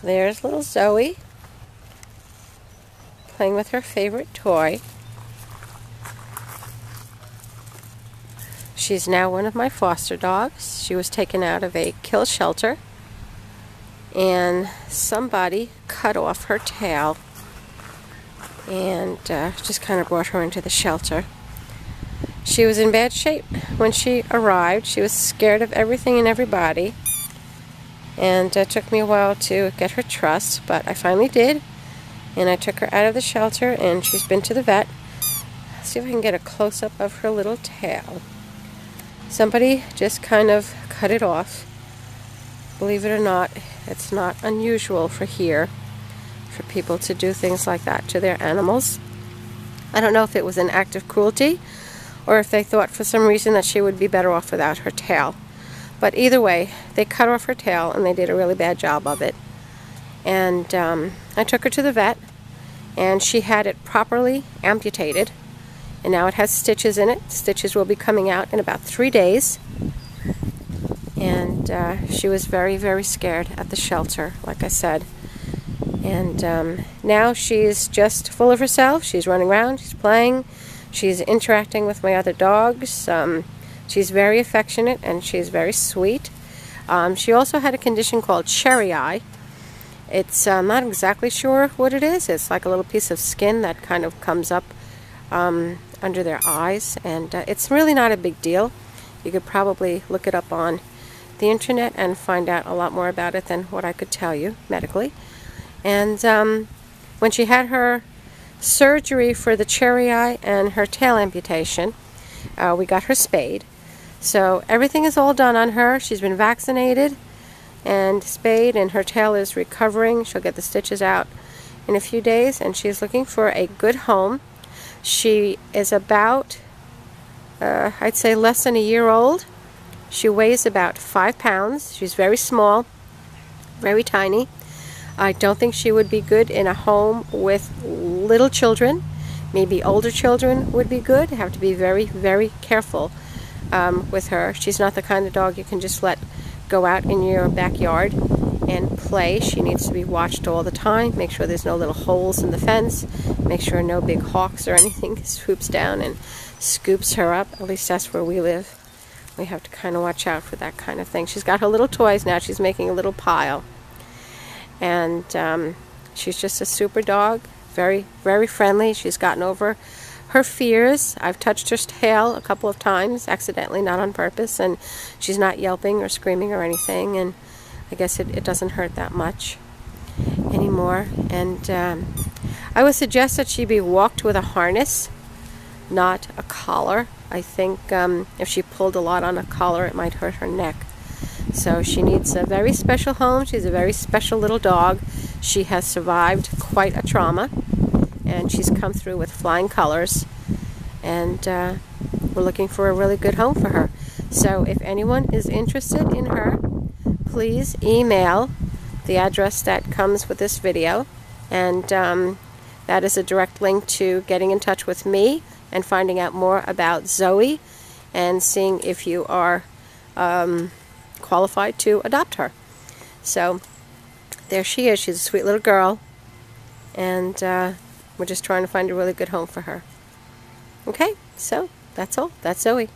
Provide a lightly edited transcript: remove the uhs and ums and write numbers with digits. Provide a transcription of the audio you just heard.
There's little Zoe playing with her favorite toy. She's now one of my foster dogs. She was taken out of a kill shelter, and somebody cut off her tail and just kind of brought her into the shelter. She was in bad shape when she arrived. She was scared of everything and everybody, and it took me a while to get her trust, but I finally did, and I took her out of the shelter, and she's been to the vet. Let's see if I can get a close-up of her little tail. Somebody just kind of cut it off. Believe it or not, it's not unusual for people to do things like that to their animals. I don't know if it was an act of cruelty or if they thought for some reason that she would be better off without her tail. But either way, they cut off her tail, and they did a really bad job of it. And I took her to the vet, and she had it properly amputated, and now it has stitches in it. Stitches will be coming out in about 3 days. And she was very, very scared at the shelter, like I said. And now she's just full of herself. She's running around, she's playing, she's interacting with my other dogs. She's very affectionate, and she's very sweet. She also had a condition called cherry eye. It's I'm not exactly sure what it is. It's like a little piece of skin that kind of comes up under their eyes, and it's really not a big deal. You could probably look it up on the internet and find out a lot more about it than what I could tell you medically. And when she had her surgery for the cherry eye and her tail amputation, we got her spayed. So everything is all done on her. She's been vaccinated and spayed, and her tail is recovering. She'll get the stitches out in a few days, and she's looking for a good home. She is about, I'd say, less than a year old. She weighs about 5 pounds. She's very small, very tiny. I don't think she would be good in a home with little children. Maybe older children would be good. You have to be very, very careful with her. She's not the kind of dog you can just let go out in your backyard and play. She needs to be watched all the time. Make sure there's no little holes in the fence. Make sure no big hawks or anything swoops down and scoops her up. At least that's where we live. We have to kind of watch out for that kind of thing. She's got her little toys now. She's making a little pile. And she's just a super dog. Very, very friendly. She's gotten over her fears. I've touched her tail a couple of times, accidentally, not on purpose, and she's not yelping or screaming or anything, and I guess it doesn't hurt that much anymore. And I would suggest that she be walked with a harness, not a collar. I think if she pulled a lot on a collar, it might hurt her neck. So she needs a very special home. She's a very special little dog. She has survived quite a trauma, and she's come through with flying colors, and we're looking for a really good home for her. So if anyone is interested in her, please email the address that comes with this video, and that is a direct link to getting in touch with me and finding out more about Zoe and seeing if you are qualified to adopt her. So there she is. She's a sweet little girl, and we're just trying to find a really good home for her. Okay, so that's all. That's Zoe.